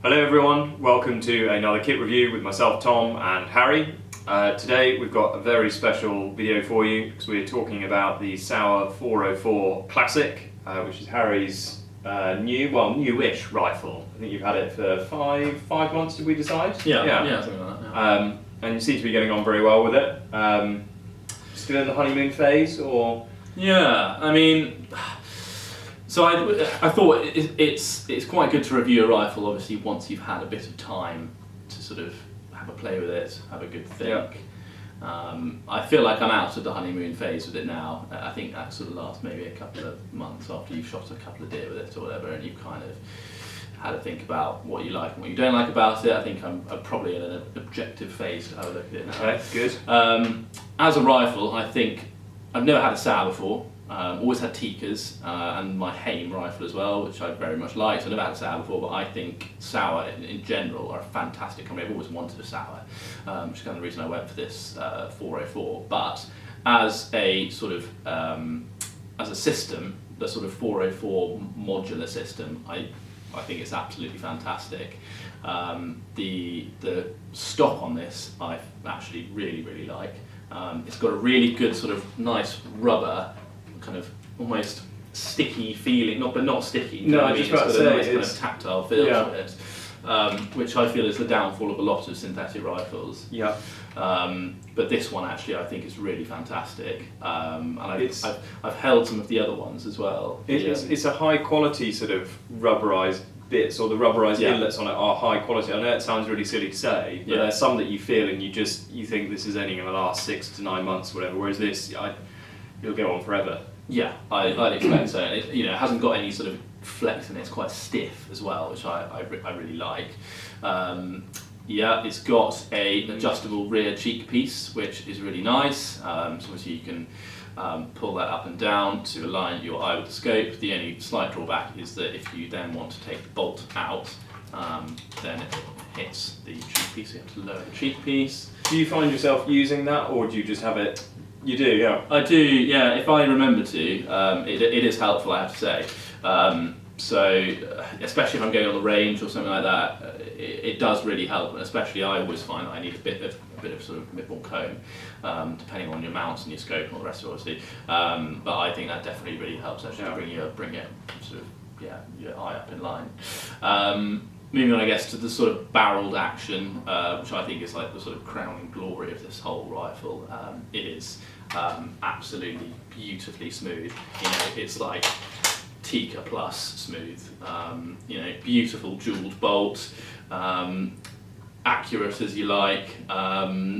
Hello everyone, welcome to another kit review with myself, Tom and Harry. Today we've got a very special video for you because we're talking about the Sauer 404 Classic, which is Harry's newish rifle. I think you've had it for five months, did we decide? Yeah, something like that. Yeah. And you seem to be getting on very well with it. Still in the honeymoon phase, or? Yeah, I mean, so I thought it's quite good to review a rifle, obviously, once you've had a bit of time to sort of have a play with it, have a good think. Yeah. I feel like I'm out of the honeymoon phase with it now. I think that sort of lasts maybe a couple of months after you've shot a couple of deer with it or whatever, and you've kind of had to think about what you like and what you don't like about it. I think I'm probably in an objective phase to have a look at it now. Okay, good. As a rifle, I think I've never had a Sauer before. Always had Tikkas and my Haim rifle as well, which I very much liked. So I've never had a Sauer before, but I think Sauer in general are a fantastic company. I've always wanted a Sauer, which is kind of the reason I went for this 404. But as a sort of as a system, the sort of 404 modular system, I think it's absolutely fantastic. The stock on this I actually really like. It's got a really good sort of nice rubber, kind of almost sticky feeling, but not sticky. No, I mean, just about to it's got a say, nice kind of tactile feel to it, which I feel is the downfall of a lot of synthetic rifles. Yeah. But this one actually I think is really fantastic, and I've held some of the other ones as well. It's a high quality sort of rubberized bits, or the rubberized inlets on it are high quality. I know it sounds really silly to say, but there's some that you feel and you think this is only going to last 6 to 9 months, whatever. Whereas this, it'll go on forever. Yeah, I'd expect so. It, it hasn't got any sort of flex in it. It's quite stiff as well, which I really like. It's got an adjustable rear cheek piece, which is really nice. So obviously you can pull that up and down to align your eye with the scope. The only slight drawback is that if you then want to take the bolt out, then it hits the cheek piece. You have to lower the cheek piece. Do you find yourself using that, or do you just have it? You do, yeah. I do, yeah. If I remember to, it is helpful, I have to say. So, especially if I'm going on the range or something like that, it does really help. And especially, I always find that I need a bit of sort of a bit more comb, depending on your mounts and your scope and all the rest of it, obviously. But I think that definitely really helps actually bring it sort of your eye up in line. Moving on, I guess, to the sort of barreled action, which I think is like the sort of crowning glory of this whole rifle. It is absolutely beautifully smooth. It's like Tikka plus smooth. Beautiful jeweled bolt, accurate as you like.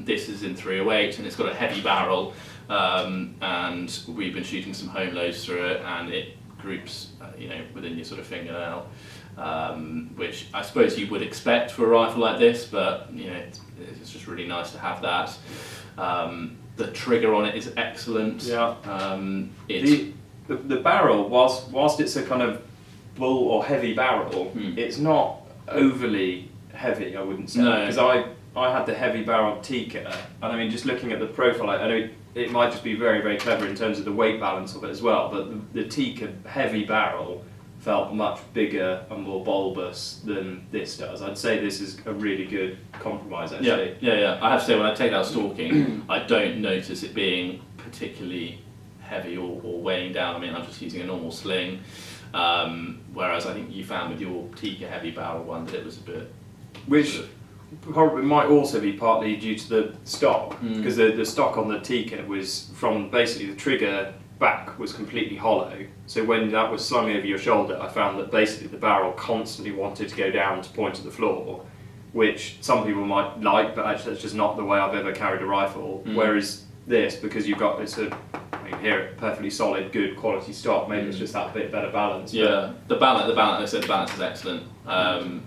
This is in 308 and it's got a heavy barrel, and we've been shooting some home loads through it, and it groups within your sort of fingernail, which I suppose you would expect for a rifle like this, but it's just really nice to have that. The trigger on it is excellent. Yeah. The barrel, whilst it's a kind of bull or heavy barrel, it's not overly heavy, I wouldn't say. No. Because I had the heavy barrel Tikka, and I mean, just looking at the profile, I know it might just be very, very clever in terms of the weight balance of it as well, but the Tikka heavy barrel felt much bigger and more bulbous than this does. I'd say this is a really good compromise, actually. Yeah. I have to say, when I take out stalking, I don't notice it being particularly heavy or weighing down. I mean, I'm just using a normal sling, whereas I think you found with your Tikka heavy barrel one that it was a bit... Which probably might also be partly due to the stock, because the stock on the Tikka was from basically the trigger back was completely hollow, so when that was slung over your shoulder, I found that basically the barrel constantly wanted to go down to point at the floor, which some people might like, but actually that's just not the way I've ever carried a rifle. Whereas this, because you've got this, you hear it, perfectly solid, good quality stock, maybe it's just that bit better balance. Yeah, the balance is excellent.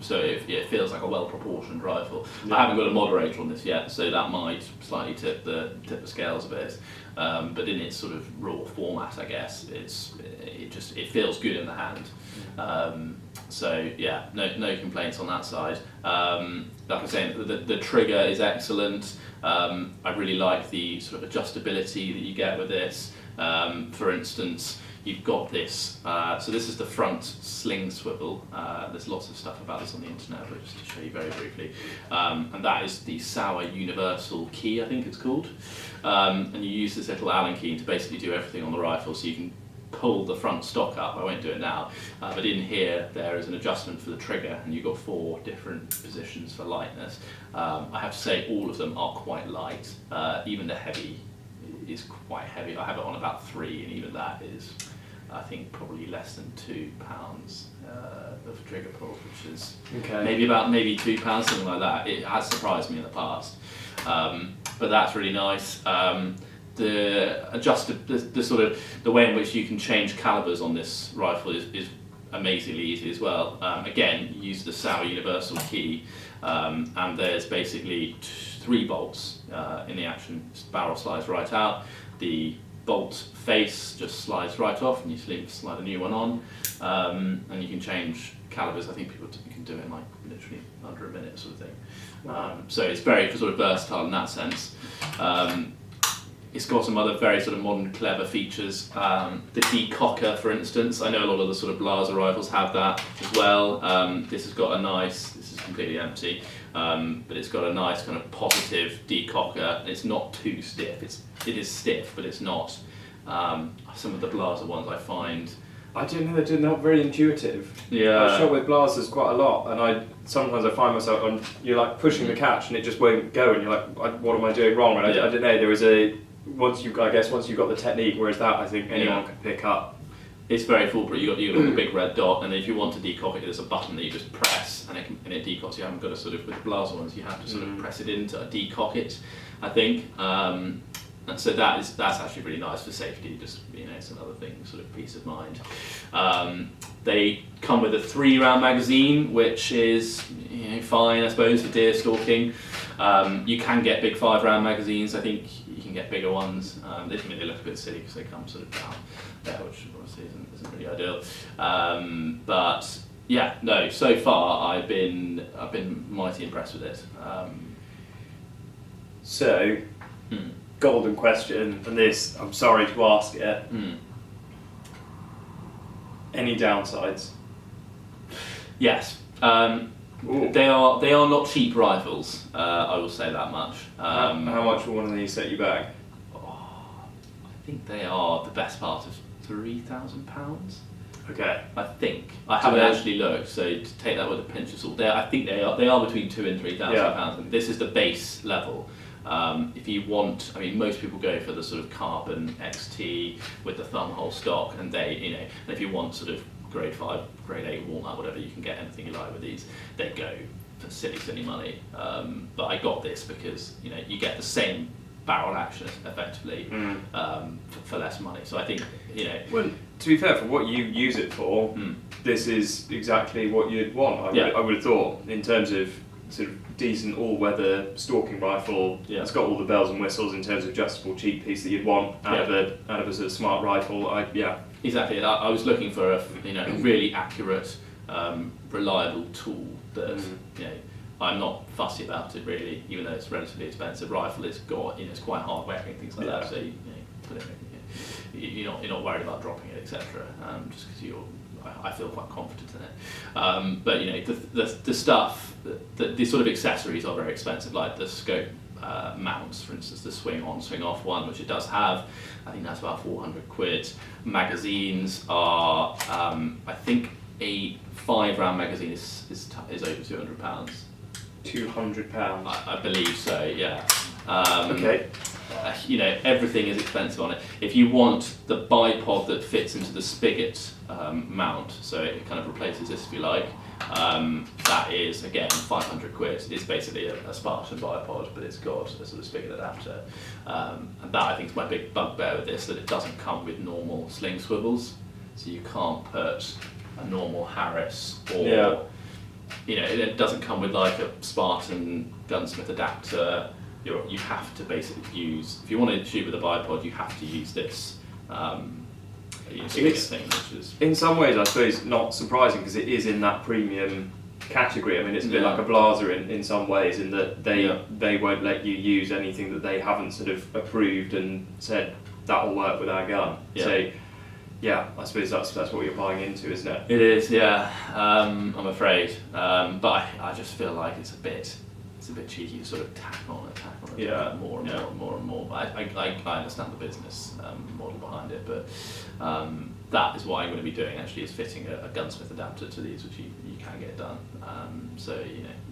So it feels like a well-proportioned rifle. Yeah. I haven't got a moderator on this yet, so that might slightly tip the scales a bit. But in its sort of raw format, I guess it feels good in the hand. So yeah, no complaints on that side. Like I was saying, the trigger is excellent. I really like the sort of adjustability that you get with this. For instance, you've got this. So this is the front sling swivel. There's lots of stuff about this on the internet, but just to show you very briefly. And that is the Sauer universal key, I think it's called. And you use this little Allen key to basically do everything on the rifle. So you can pull the front stock up. I won't do it now, but in here there is an adjustment for the trigger, and you've got 4 different positions for lightness. I have to say all of them are quite light. Even the heavy is quite heavy. I have it on about 3, and even that is, I think, probably less than 2 pounds of trigger pull, which is maybe 2 pounds, something like that. It has surprised me in the past, but that's really nice. The way in which you can change calibers on this rifle is amazingly easy as well. Again, you use the Sauer universal key, and there's basically 3 bolts in the action. Barrel slides right out, the bolt face just slides right off, and you slide a new one on, and you can change calibers. I think people can do it in like literally under a minute, sort of thing. So it's very sort of versatile in that sense. It's got some other very sort of modern, clever features. The decocker, for instance, I know a lot of the sort of Blaser rifles have that as well. This has got a nice, this is completely empty, but it's got a nice kind of positive decocker. It's not too stiff. It is stiff, but it's not. Some of the Blaser ones I find, I don't know, they're not very intuitive. Yeah. I shot with Blasers quite a lot, and sometimes I find myself you're like pushing the catch and it just won't go, and you're like, what am I doing wrong? And I don't know. There is once you've got the technique, whereas that I think anyone could pick up. It's very foolproof. You got the big red dot, and if you want to decock it, there's a button that you just press, and it decocks. You haven't got to sort of, with the Blaser ones, you have to sort of press it in to decock it, I think. And so that's actually really nice for safety. Just it's another thing, sort of peace of mind. They come with a 3-round magazine, which is fine, I suppose, for deer stalking. You can get big 5-round magazines. I think you can get bigger ones. They look a bit silly because they come sort of down there, which obviously isn't really ideal. But yeah, no. So far, I've been mighty impressed with it. Golden question, and this, I'm sorry to ask it. Any downsides? Yes. They are not cheap rifles. I will say that much. How much will one of these set you back? I think they are the best part of £3,000. Okay. I think I haven't actually looked, so to take that with a pinch of salt. I think they are between £2,000 and £3,000. This is the base level. If you want, most people go for the sort of carbon XT with the thumbhole stock, and and if you want sort of grade 5, grade 8 walnut, whatever, you can get anything you like with these. They go for silly money. But I got this because you get the same barrel action effectively for less money. So I think Well, to be fair, for what you use it for, this is exactly what you'd want. I would have thought, in terms of sort of decent all-weather stalking rifle. It's got all the bells and whistles in terms of adjustable cheek piece that you'd want out of a sort of smart rifle. Exactly. I was looking for a really accurate, reliable tool that I'm not fussy about it really, even though it's a relatively expensive rifle. It's got it's quite hard wearing, things like that. So put it you're not worried about dropping it, etc. Just because I feel quite confident in it. But the stuff, the sort of accessories are very expensive, like the scope mounts, for instance, the swing on, swing off one, which it does have. I think that's about £400. Magazines are, I think a 5-round magazine is over £200. £200. I believe so. Yeah. Okay. Everything is expensive on it. If you want the bipod that fits into the spigot mount, so it kind of replaces this, if you like, that is again £500. It's basically a Spartan bipod, but it's got a sort of spigot adapter. And that, I think, is my big bugbear with this, that it doesn't come with normal sling swivels, so you can't put a normal Harris or it doesn't come with like a Spartan gunsmith adapter. You have to basically use, if you want to shoot with a bipod, you have to use this thing, which is in some ways, I suppose, not surprising because it is in that premium category. It's a bit like a Blaser in some ways, in that they won't let you use anything that they haven't sort of approved and said that will work with our gun. So Yeah, I suppose that's what you're buying into, isn't it? It is, yeah. I'm afraid, but I just feel like it's a bit cheeky to sort of tack on Yeah. more and more and more and more. But I understand the business model behind it, but that is what I'm going to be doing. Actually, is fitting a gunsmith adapter to these, which you can get done. So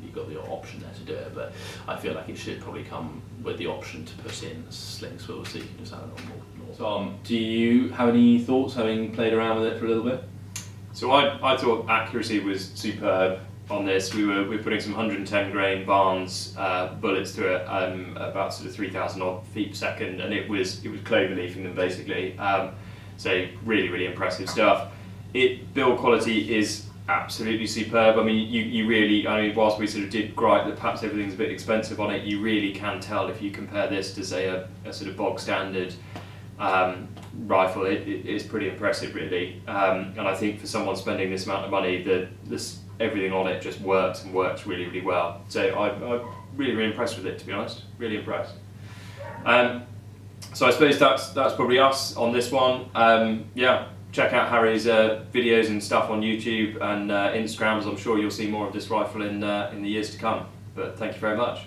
you've got the option there to do it, but I feel like it should probably come with the option to put in a sling swivel, so you can just have a normal. Tom, do you have any thoughts, having played around with it for a little bit? So I thought accuracy was superb on this. We were putting some 110 grain Barnes bullets through it, about sort of 3,000 odd feet per second, and it was clover leafing them basically. So really impressive stuff. Build quality is absolutely superb. I mean, you really, whilst we sort of did gripe that perhaps everything's a bit expensive on it, you really can tell if you compare this to say a sort of bog standard rifle. It is pretty impressive, really, and I think for someone spending this amount of money, everything on it just works and works really well. So I'm really impressed with it, to be honest. Really impressed. So I suppose that's probably us on this one. Yeah, check out Harry's videos and stuff on YouTube and Instagram, as I'm sure you'll see more of this rifle in the years to come. But thank you very much.